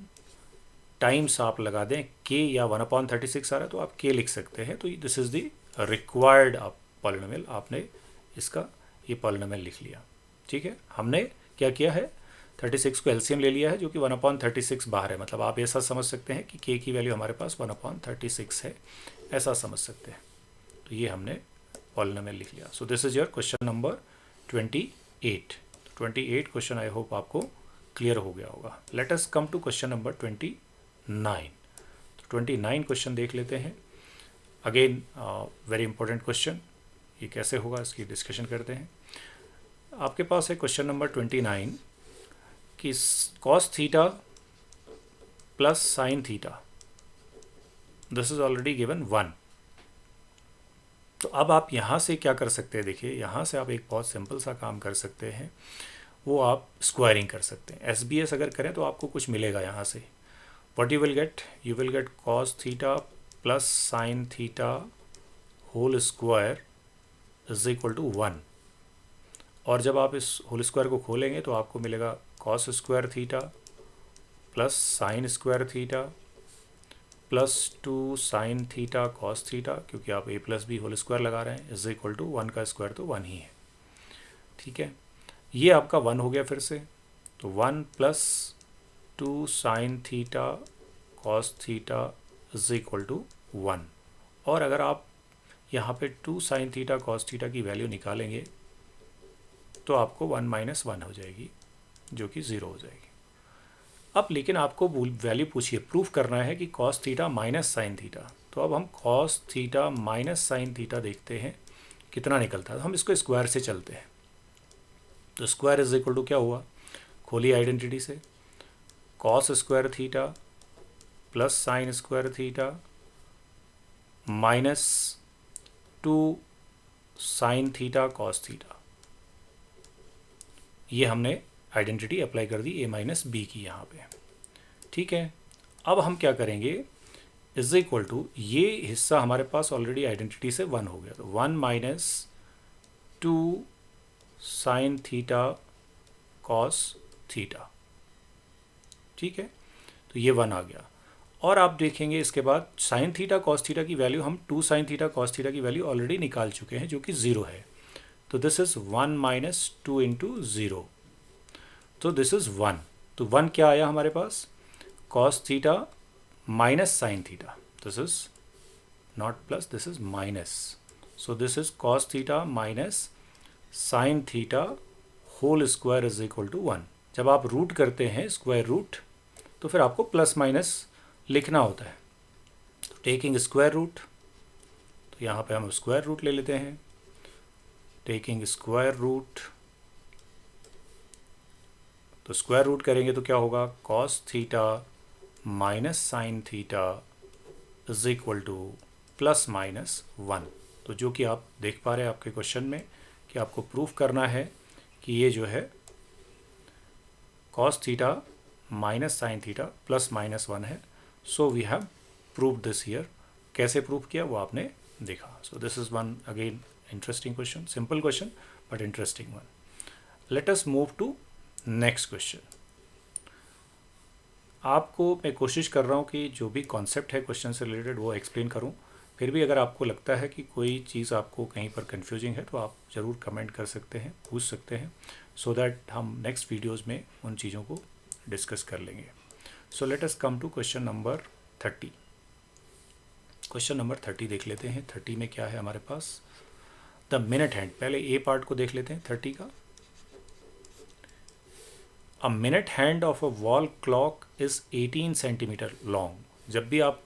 times आप लगा दें के, या 1/36 आ रहा है तो आप के लिख सकते हैं। तो this is the required polynomial. आपने इसका ये पॉलिनोमियल लिख लिया। ठीक है, हमने क्या किया है, 36 को एलसीएम ले लिया है जो कि 1/36 बाहर है। मतलब आप ऐसा समझ सकते हैं कि के की वैल्यू हमारे पास 1/36 है, ऐसा समझ सकते हैं। तो ये हमने पॉलिनोमियल लिख लिया। So this is your question number 28। 28 question I hope आपको क्लियर हो गया होगा। Let us come to question number 29। तो 29 क्वेश्चन देख लेते हैं। अगेन वेरी इंपॉर्टेंट क्वेश्चन, ये कैसे होगा इसकी डिस्कशन करते हैं। आपके पास है क्वेश्चन नंबर 29 कि cos theta plus sine theta, this is already given 1। तो अब आप यहाँ से क्या कर सकते हैं, देखिए यहाँ से आप एक बहुत सिंपल सा काम कर सकते हैं, वो आप स्क्वायरिंग कर सकते हैं। SBS अगर करें तो आपको कुछ मिलेगा यहाँ से। What you will get, you will get cos theta plus sine theta whole square is equal to 1। और जब आप इस होल स्क्वायर को खोलेंगे तो आपको मिलेगा cos square theta plus sine square theta plus 2 sine theta cos theta, क्योंकि आप a plus b whole square लगा रहे हैं, इज इक्वल टू 1 का स्क्वायर तो 1 ही है। ठीक है, ये आपका 1 हो गया फिर से। तो 1 plus 2 sine theta cos theta is equal to 1। और अगर आप यहाँ पे 2 साइन थीटा कॉस थीटा की वैल्यू निकालेंगे तो आपको 1 माइनस 1 हो जाएगी, जो कि 0 हो जाएगी। अब लेकिन आपको वैल्यू पूछिए, प्रूफ करना है कि cos theta minus sine theta. तो अब हम cos theta minus sine theta देखते हैं कितना निकलता है। हम इसको स्क्वायर से चलते हैं। तो स्क्वायर इज इक्वल टू क्या हुआ, खोलिए आइडेंटिटी से, cos square theta plus sine square theta minus 2 sine theta cos theta. ये हमने आइडेंटिटी अप्लाई कर दी a माइनस बी की यहाँ पे। ठीक है, अब हम क्या करेंगे, इज इक्वल टू ये हिस्सा हमारे पास ऑलरेडी आइडेंटिटी से 1 हो गया, तो 1 minus 2 sine theta cos theta. ठीक है, तो ये 1 आ गया। और आप देखेंगे इसके बाद साइन थीटा कॉस थीटा की वैल्यू हम 2 साइन थीटा कॉस थीटा की वैल्यू ऑलरेडी निकाल चुके हैं, जो कि 0 है। तो दिस इज 1 माइनस 2 इंटू 0, तो दिस इज 1। तो 1 क्या आया हमारे पास, cos theta minus sine theta, this is not plus, this is minus. So this is cos theta minus sine theta whole square is equal to 1। जब आप root करते हैं स्क्वायर रूट तो फिर आपको प्लस माइनस लिखना होता है। तो टेकिंग स्क्वायर रूट, तो यहाँ पे हम स्क्वायर रूट ले लेते हैं। टेकिंग स्क्वायर रूट, तो स्क्वायर रूट करेंगे तो क्या होगा, cos theta minus sine theta is equal two plus minus 1। तो जो कि आप देख पा रहे हैं आपके क्वेश्चन में कि आपको प्रूफ करना है कि ये जो है cos theta minus sine theta plus minus 1 है। So we have prove this here. कैसे प्रूफ किया वो आपने देखा। So this is one again interesting question, simple question but interesting one. Let us move to next question. आपको मैं कोशिश कर रहा हूँ कि जो भी कॉन्सेप्ट है क्वेश्चन से रिलेटेड वो एक्सप्लेन करूँ। फिर भी अगर आपको लगता है कि कोई चीज़ आपको कहीं पर कंफ्यूजिंग है तो आप ज़रूर कमेंट कर सकते हैं, पूछ सकते हैं, सो दैट हम नेक्स्ट वीडियोज़ में उन चीज़ों को डिस्कस कर लेंगे। So let us come to question number 30। Question number 30 देख लेते हैं। 30 में क्या है हमारे पास, द मिनट हैंड। पहले ए पार्ट को देख लेते हैं 30 का। A minute hand of a wall clock is 18 centimetre long. जब भी आप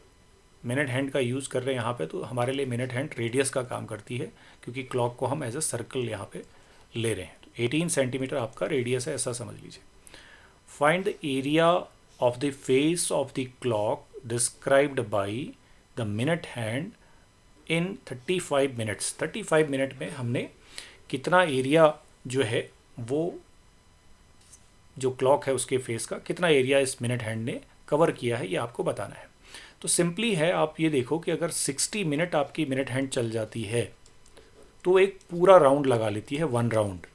मिनट हैंड का यूज़ कर रहे हैं यहाँ पे, तो हमारे लिए मिनट हैंड रेडियस का काम करती है, क्योंकि क्लॉक को हम एज अ सर्कल यहाँ पे ले रहे हैं। तो 18 सेंटीमीटर आपका रेडियस है, ऐसा समझ लीजिए। Find the area of the face of the clock described by the minute hand in 35 minutes. 35 minute में हमने कितना एरिया जो है वो जो क्लॉक है उसके फेस का कितना एरिया इस मिनट हैंड ने कवर किया है, ये आपको बताना है। तो सिंपली है, आप ये देखो कि अगर 60 मिनट आपकी मिनट हैंड चल जाती है तो एक पूरा राउंड लगा लेती है, वन राउंड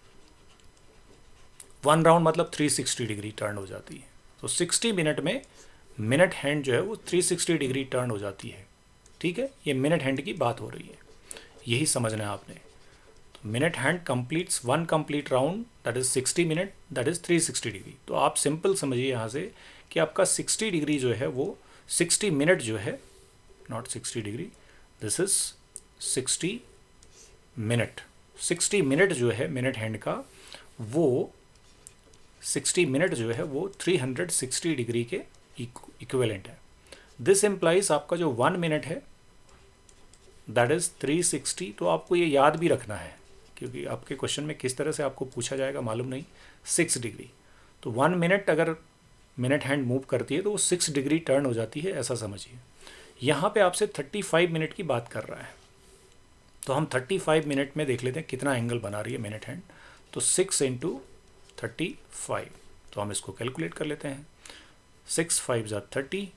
मतलब 360 डिग्री टर्न हो जाती है। तो 60 मिनट में मिनट हैंड जो है वो 360 डिग्री टर्न हो जाती है। ठीक है, ये मिनट हैंड की बात हो रही है, यही समझना है आपने। तो minute hand completes one complete round, that is 60 minute, that is 360 degree. तो आप सिंपल समझिए यहाँ से कि आपका 60 डिग्री जो है वो 60 मिनट जो है, not 60 degree, this is 60 minute. 60 minute जो है मिनट हैंड का, वो 60 मिनट जो है वो 360 डिग्री के इक्विवेलेंट है। दिस इम्प्लाइज आपका जो 1 मिनट है दैट इज 360। तो आपको ये याद भी रखना है, क्योंकि आपके क्वेश्चन में किस तरह से आपको पूछा जाएगा मालूम नहीं। 6 डिग्री, तो 1 मिनट अगर मिनट हैंड मूव करती है तो वो 6 डिग्री टर्न हो जाती है, ऐसा समझिए। यहाँ पे आपसे 35 मिनट की बात कर रहा है, तो हम 35 मिनट में देख लेते हैं कितना एंगल बना रही है मिनट हैंड। तो 6 इंटू 35, तो हम इसको कैलकुलेट कर लेते हैं। 6 5 ज़ा 30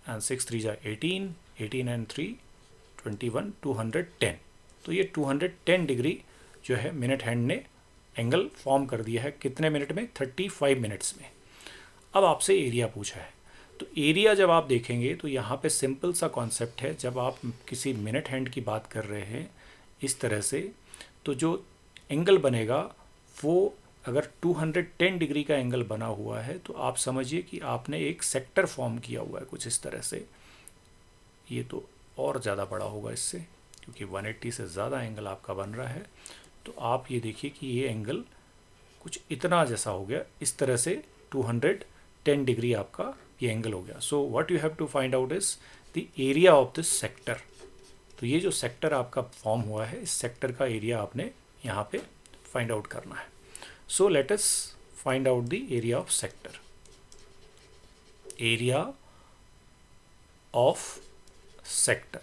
एंड 6 3 ज़ा 18, 18 एंड 3 21, 210। तो ये 210 डिग्री जो है मिनट हैंड ने एंगल फॉर्म कर दिया है, कितने मिनट में, 35 मिनट्स में। अब आपसे एरिया पूछा है, तो एरिया जब आप देखेंगे तो यहाँ पे सिंपल सा कॉन्सेप्ट है। जब आप किसी मिनट हैंड की बात कर रहे हैं इस तरह से, तो जो एंगल बनेगा वो अगर 210 डिग्री का एंगल बना हुआ है, तो आप समझिए कि आपने एक सेक्टर फॉर्म किया हुआ है कुछ इस तरह से। ये तो और ज़्यादा बड़ा होगा इससे, क्योंकि 180 से ज़्यादा एंगल आपका बन रहा है। तो आप ये देखिए कि ये एंगल कुछ इतना जैसा हो गया, इस तरह से 210 डिग्री आपका ये एंगल हो गया। So what you have to find out is the area of this sector. तो ये जो सेक्टर आपका फॉर्म हुआ है, इस सेक्टर का एरिया आपने यहाँ पे फाइंड आउट करना है। So let us find out the area of sector. Area of sector,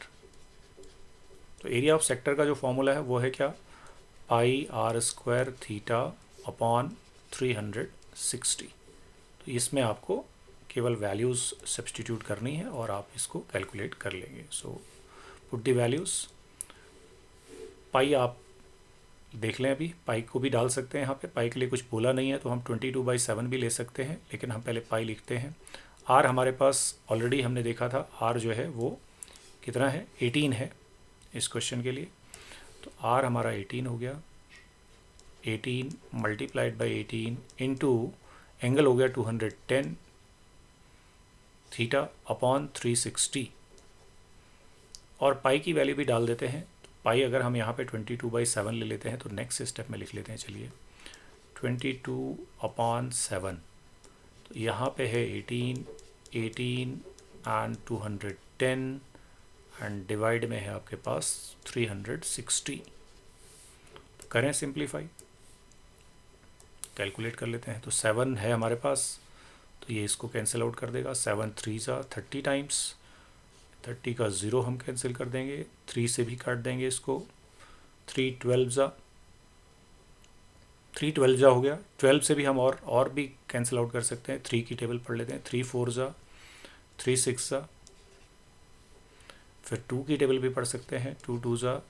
तो एरिया ऑफ सेक्टर का जो फॉर्मूला है वो है क्या, पाई आर स्क्वायर थीटा अपॉन 360। तो इसमें आपको केवल वैल्यूज़ सब्स्टिट्यूट करनी है और आप इसको कैलकुलेट कर लेंगे। So put the values. Pi आप देख लें, अभी पाई को भी डाल सकते हैं यहाँ पे, पाई के लिए कुछ बोला नहीं है तो हम 22/7 भी ले सकते हैं, लेकिन हम पहले पाई लिखते हैं। आर हमारे पास ऑलरेडी हमने देखा था, आर जो है वो कितना है, 18 है इस क्वेश्चन के लिए। तो आर हमारा 18 हो गया, 18 मल्टीप्लाइड बाई 18 इंटू एंगल हो गया 210 थीटा अपॉन 360, और पाई की वैल्यू भी डाल देते हैं। पाई अगर हम यहाँ पे 22/7 ले लेते हैं तो नेक्स्ट स्टेप में लिख लेते हैं, चलिए 22/7। तो यहाँ पे है 18 एंड 210 एंड डिवाइड में है आपके पास 360। तो करें सिंप्लीफाई, कैलकुलेट कर लेते हैं। तो 7 है हमारे पास, तो ये इसको कैंसिल आउट कर देगा। 7 3 ज़ा 30 टाइम्स, 30 का 0 हम कैंसिल कर देंगे, 3 से भी काट देंगे इसको। 3 12 ज़ा हो गया। 12 से भी हम और भी कैंसिल आउट कर सकते हैं। 3 की टेबल पढ़ लेते हैं, 3 4 ज़ा, 3 6 ज़ा, फिर 2 की टेबल भी पढ़ सकते हैं, 2 2 ज़ा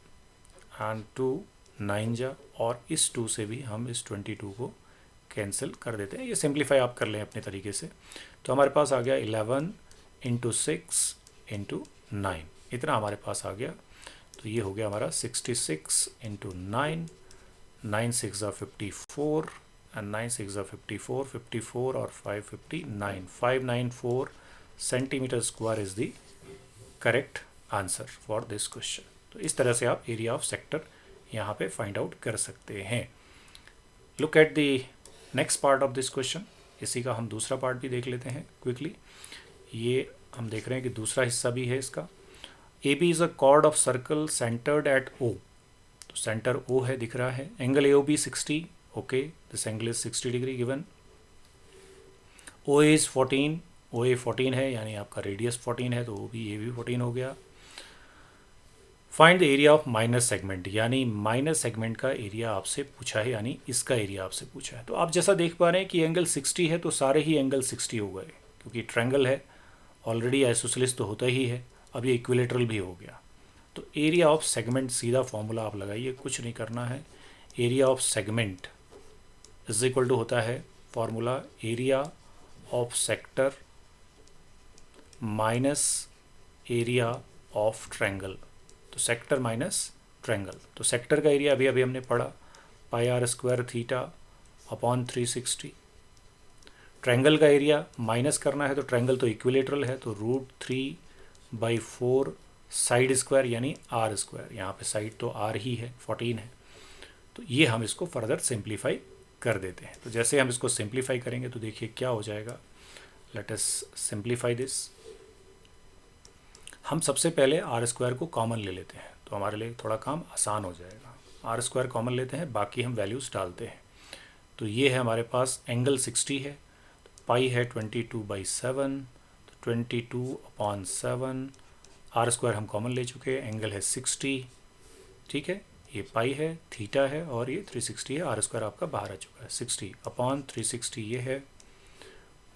एंड 2 9 ज़ा, और इस 2 से भी हम इस 22 को कैंसिल कर देते हैं। ये सिंप्लीफाई आप कर लें अपने तरीके से। तो हमारे पास आ गया 11 इंटू 6 इंटू 9, इतना हमारे पास आ गया। तो ये हो गया हमारा 66 इंटू 9, 9 6 ज़ा 54 एंड 9 6 54, 54 और 5 59, 594 centimetre square is the correct answer for this question. तो इस तरह से आप एरिया ऑफ सेक्टर यहाँ पे फाइंड आउट कर सकते हैं। Look at the next part of this question. इसी का हम दूसरा पार्ट भी देख लेते हैं क्विकली। ये हम देख रहे हैं कि दूसरा हिस्सा भी है इसका। A B is a chord of circle centred at O. तो सेंटर ओ है, दिख रहा है। Angle A O B 60, okay, this angle is 60 degree given. O A is 14, O A 14 है, यानी आपका रेडियस 14 है, तो ओ बी ए भी 14 हो गया। Find the area of minus segment, यानी माइनस सेगमेंट का एरिया आपसे पूछा है, यानी इसका एरिया आपसे पूछा है। तो आप जैसा देख पा रहे हैं कि एंगल 60 है, तो सारे ही एंगल 60 हो गए, क्योंकि ट्रायंगल है, ऑलरेडी आइसोसेलेस तो होता ही है, अब ये इक्विलेटरल भी हो गया। तो एरिया ऑफ सेगमेंट, सीधा फॉर्मूला आप लगाइए, कुछ नहीं करना है। Area of segment is equal to होता है formula area of sector minus area of triangle. तो सेक्टर माइनस ट्रायंगल, तो सेक्टर का एरिया अभी अभी हमने पढ़ा, pi r square theta upon 360। Triangle का एरिया माइनस करना है, तो ट्रायंगल तो इक्विलेटरल है, तो √3/4 साइड स्क्वायर यानी आर स्क्वायर। यहाँ पे साइड तो आर ही है, 14 है। तो ये हम इसको फर्दर सिंप्लीफाई कर देते हैं। तो जैसे हम इसको सिंप्लीफाई करेंगे तो देखिए क्या हो जाएगा। Let us simplify this. हम सबसे पहले आर स्क्वायर को कॉमन ले लेते हैं, तो हमारे लिए थोड़ा काम आसान हो जाएगा। आर स्क्वायर कॉमन लेते हैं, बाकी हम वैल्यूज़ डालते हैं। तो ये है हमारे पास एंगल 60 है, पाई है 22/7, तो 22/7। आर स्क्वायर हम कॉमन ले चुके हैं, एंगल है 60, ठीक है। ये पाई है, थीटा है, और ये 360 है। आर स्क्वायर आपका बाहर आ चुका है, 60/360 ये है,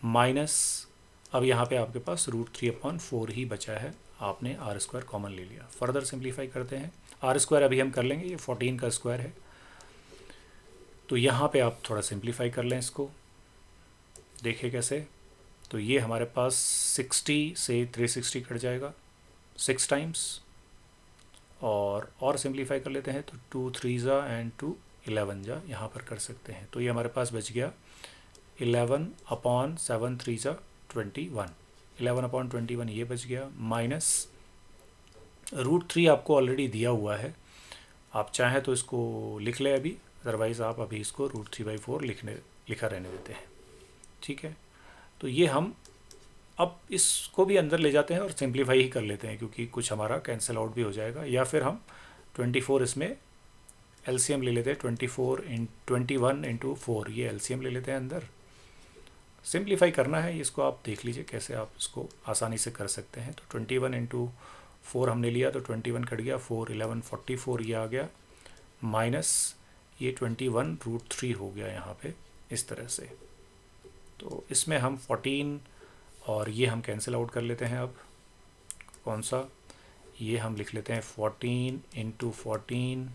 माइनस, अब यहाँ पे आपके पास √3/4 ही बचा है, आपने आर स्क्वायर कॉमन ले लिया। फर्दर सिंप्लीफाई करते हैं। आर स्क्वायर अभी हम कर लेंगे, ये 14 का स्क्वायर है, तो यहाँ पे आप थोड़ा सिंप्लीफाई कर लें इसको, देखिए कैसे। तो ये हमारे पास 60 से 360 कट जाएगा 6 टाइम्स, और सिंप्लीफाई कर लेते हैं, तो 2 3 जा एंड 2 11 जा यहाँ पर कर सकते हैं। तो ये हमारे पास बच गया 11/7 3 जा 21, 11/21 ये बच गया, माइनस √3 आपको ऑलरेडी दिया हुआ है, आप चाहें तो इसको लिख लें अभी, अदरवाइज़ आप अभी इसको √3/4 लिखा रहने देते हैं, ठीक है। तो ये हम अब इसको भी अंदर ले जाते हैं और सिंप्लीफाई ही कर लेते हैं, क्योंकि कुछ हमारा कैंसिल आउट भी हो जाएगा। या फिर हम 24 इसमें एलसीएम ले लेते हैं, 21 × 4 ये एलसीएम ले लेते हैं अंदर। सिंप्लीफाई करना है इसको, आप देख लीजिए कैसे आप इसको आसानी से कर सकते हैं। तो 21 × 4 हमने लिया, तो 21 कट गया, 4 11 44 ये आ गया, माइनस ये 21 √3 हो गया यहाँ पे इस तरह से। तो इसमें हम 14 और ये हम कैंसिल आउट कर लेते हैं। अब कौन सा, ये हम लिख लेते हैं 14 × 14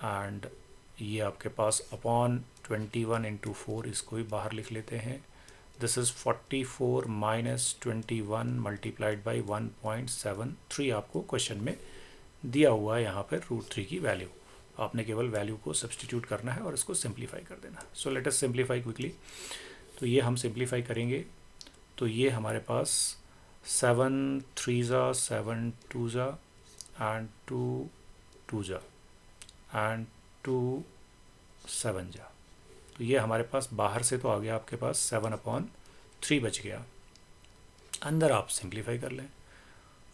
एंड ये आपके पास अपॉन 21 × 4, इसको भी बाहर लिख लेते हैं। This is 44 minus 21 multiplied by 1.73 आपको क्वेश्चन में दिया हुआ है यहाँ पर √3 की वैल्यू। आपने केवल वैल्यू को सब्सटीट्यूट करना है और इसको सिंप्लीफाई कर देना। सो लेट अस सिंप्लीफाई क्विकली। तो ये हम सिंप्लीफाई करेंगे, तो ये हमारे पास 7 3 जा 7 2 जा एंड 2 2 जा एंड 2 7 जा। तो ये हमारे पास बाहर से तो आ गया आपके पास 7/3 बच गया, अंदर आप सिंप्लीफाई कर लें।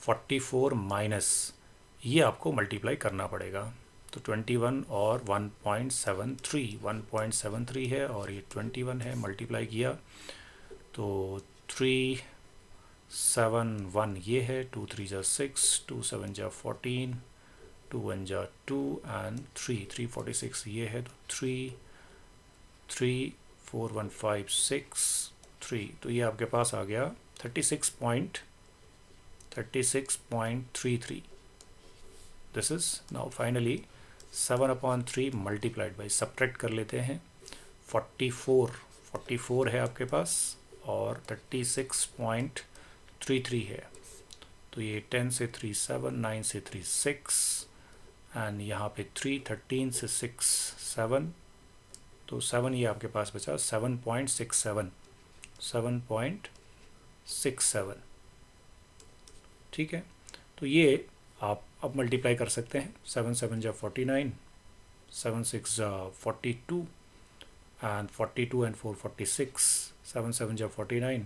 44 माइनस ये आपको मल्टीप्लाई करना पड़ेगा, तो 21 और 1.73 है, और ये 21 है, मल्टीप्लाई किया तो 3 7 1 ये है, 2 3 जा 6, 2 7 जा 14, 2 1 जा 2 एंड 3 346 ये है, तो 3 3 4 1 5 6 3, तो ये आपके पास आ गया 36.33। This is now finally 7/3 multiplied by, subtract कर लेते हैं, 44 है आपके पास और 36.33 है, तो ये 10 से 3 7, 9 से 3 6 एंड यहाँ पे 3, 13 से 6, 7, तो 7 ये आपके पास बचा 7.67, 7.67, ठीक है। तो ये आप अब मल्टीप्लाई कर सकते हैं, 7 7 जा 49, 7 6 जा 42 एंड 42 एंड 4 46, 7 7 जा 49,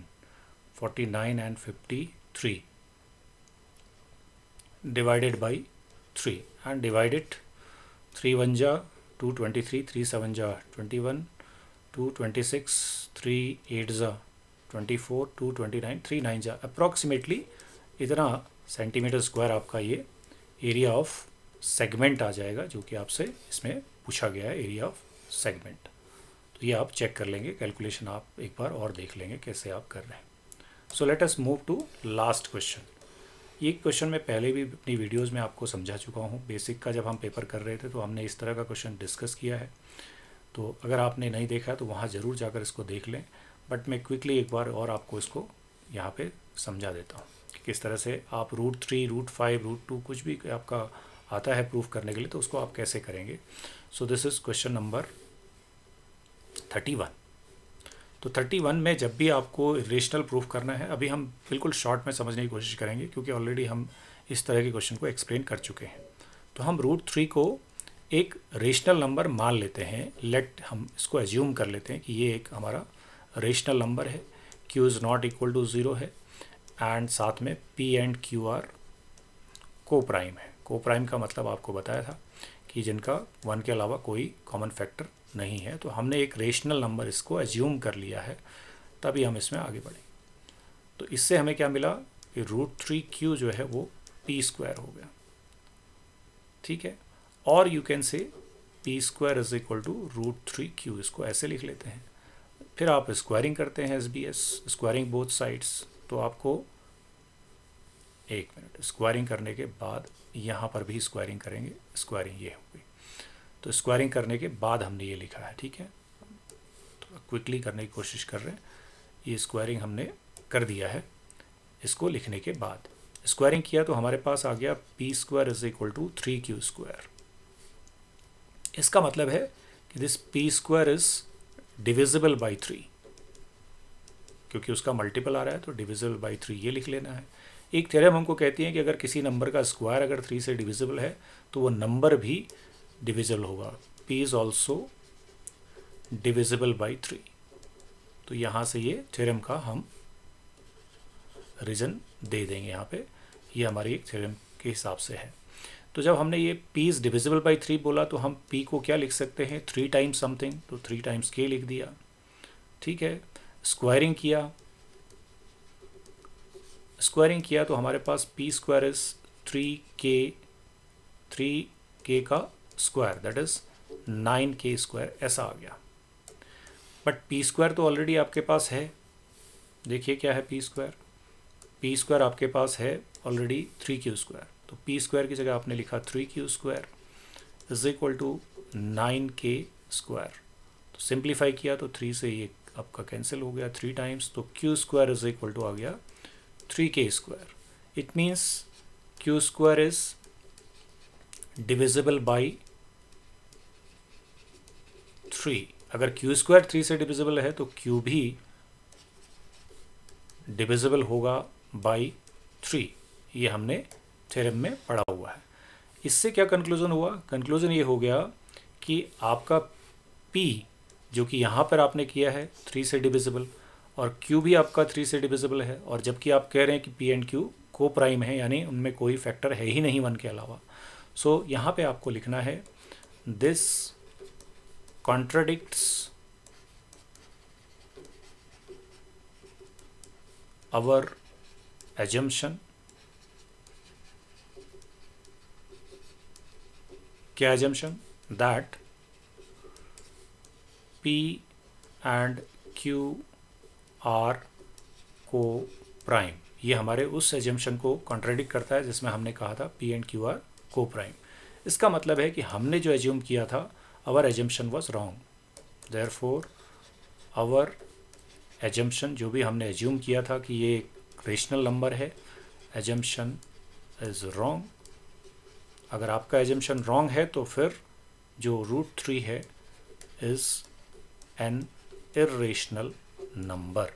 49 and 53 divided by 3 and divide it, 3 1 जा 223, 3 7 जा 21, 2 26, 3 8 जा 24, 2 29, 3 9 जा अप्रॉक्सीमेटली इतना सेंटीमीटर स्क्वायर आपका ये एरिया ऑफ सेगमेंट आ जाएगा, जो कि आपसे इसमें पूछा गया है, एरिया ऑफ सेगमेंट। तो ये आप चेक कर लेंगे, कैलकुलेशन आप एक बार और देख लेंगे कैसे आप कर रहे हैं। So let us move to last question. ये क्वेश्चन मैं पहले भी अपनी वीडियोस में आपको समझा चुका हूँ। बेसिक का जब हम पेपर कर रहे थे तो हमने इस तरह का क्वेश्चन डिस्कस किया है, तो अगर आपने नहीं देखा तो वहाँ ज़रूर जाकर इसको देख लें। बट मैं क्विकली एक बार और आपको इसको यहाँ पे समझा देता हूँ कि किस तरह से आप √3, √5, √2 कुछ भी आपका आता है प्रूफ करने के लिए, तो उसको आप कैसे करेंगे। सो दिस इज़ क्वेश्चन नंबर 31। तो 31 में जब भी आपको रेशनल प्रूफ करना है, अभी हम बिल्कुल शॉर्ट में समझने की कोशिश करेंगे क्योंकि ऑलरेडी हम इस तरह के क्वेश्चन को एक्सप्लेन कर चुके हैं। तो हम √3 को एक रेशनल नंबर मान लेते हैं, हम इसको एज्यूम कर लेते हैं कि ये एक हमारा रेशनल नंबर है, q is not equal to 0 है एंड साथ में p and q are coprime है। को प्राइम का मतलब आपको बताया था कि जिनका 1 के अलावा कोई कॉमन फैक्टर नहीं है। तो हमने एक रेशनल नंबर इसको एज्यूम कर लिया है, तभी हम इसमें आगे बढ़े। तो इससे हमें क्या मिला कि √3q जो है वो p² हो गया, ठीक है। और यू कैन से p² is equal to √3q, इसको ऐसे लिख लेते हैं। फिर आप स्क्वायरिंग करते हैं, SBS स्क्वायरिंग बोथ साइड्स। तो आपको एक मिनट, स्क्वायरिंग करने के बाद यहाँ पर भी स्क्वायरिंग करेंगे, स्क्वायरिंग ये हो गई। तो स्क्वायरिंग करने के बाद हमने ये लिखा है, ठीक है। तो क्विकली करने की कोशिश कर रहे हैं। ये स्क्वायरिंग हमने कर दिया है, इसको लिखने के बाद स्क्वायरिंग किया तो हमारे पास आ गया p² is equal to 3q²। इसका मतलब है कि this p² is divisible by 3, क्योंकि उसका मल्टीपल आ रहा है तो डिविजिबल बाई 3 ये लिख लेना है। एक थ्योरम हमको कहती है कि अगर किसी नंबर का स्क्वायर अगर 3 से डिविजिबल है तो वो नंबर भी डिविजिबल होगा, p is also divisible by 3। तो यहाँ से ये थ्योरम का हम रीज़न दे देंगे यहाँ पे, ये हमारी एक थ्योरम के हिसाब से है। तो जब हमने ये p इज़ डिविजिबल बाई 3 बोला तो हम p को क्या लिख सकते हैं, 3 टाइम्स समथिंग, तो 3 टाइम्स k लिख दिया, ठीक है। स्क्वायरिंग किया तो हमारे पास p² इज़ 3k का स्क्वायर, दैट इज़ 9k², ऐसा आ गया। बट p² तो ऑलरेडी आपके पास है, देखिए क्या है p² आपके पास है ऑलरेडी 3q²। तो p² की जगह आपने लिखा 3q² is equal to 9k²। तो सिंप्लीफाई किया तो 3 से ये आपका कैंसिल हो गया 3 टाइम्स, तो q² इज इक्वल टू आ गया 3k²। It means q² is divisible by 3। अगर q² 3 से डिविजिबल है तो q भी डिविजिबल होगा बाई 3। ये हमने थ्योरम में पढ़ा हुआ है। इससे क्या कंक्लूजन हुआ, कंक्लूजन ये हो गया कि आपका p जो कि यहाँ पर आपने किया है 3 से डिविजिबल, और q भी आपका 3 से डिविजिबल है, और जबकि आप कह रहे हैं कि p एंड q को प्राइम है, यानी उनमें कोई फैक्टर है ही नहीं 1 के अलावा। सो यहाँ पे आपको लिखना है दिस कॉन्ट्राडिक्ट्स आवर एजम्पशन। क्या assumption, that p and q are coprime. ये हमारे उस एजम्पशन को कॉन्ट्राडिक्ट करता है जिसमें हमने कहा था p and q are coprime. इसका मतलब है कि हमने जो एज्यूम किया था, our assumption was wrong. Therefore our assumption, जो भी हमने एज्यूम किया था कि ये एक रेशनल नंबर है, एजम्पशन इज रॉन्ग अगर आपका एजम्पशन रॉन्ग है तो फिर जो √3 है इज़ एन इर्रेशनल नंबर।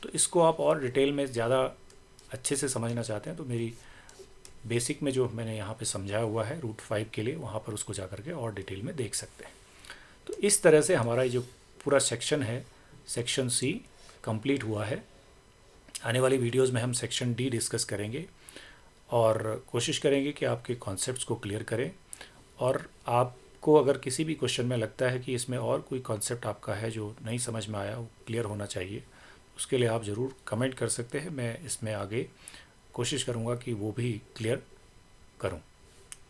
तो इसको आप और डिटेल में ज़्यादा अच्छे से समझना चाहते हैं तो मेरी बेसिक में जो मैंने यहाँ पे समझाया हुआ है √5 के लिए, वहाँ पर उसको जा कर के और डिटेल में देख सकते हैं। तो इस तरह से हमारा ये जो पूरा सेक्शन है, सेक्शन सी कंप्लीट हुआ है। आने वाली वीडियोस में हम सेक्शन डी डिस्कस करेंगे और कोशिश करेंगे कि आपके कॉन्सेप्ट्स को क्लियर करें। और आपको अगर किसी भी क्वेश्चन में लगता है कि इसमें और कोई कॉन्सेप्ट आपका है जो नहीं समझ में आया, वो क्लियर होना चाहिए, उसके लिए आप ज़रूर कमेंट कर सकते हैं। मैं इसमें आगे कोशिश करूँगा कि वो भी क्लियर करूँ।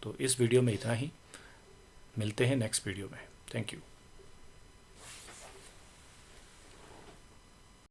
तो इस वीडियो में इतना ही, मिलते हैं नेक्स्ट वीडियो में। Thank you.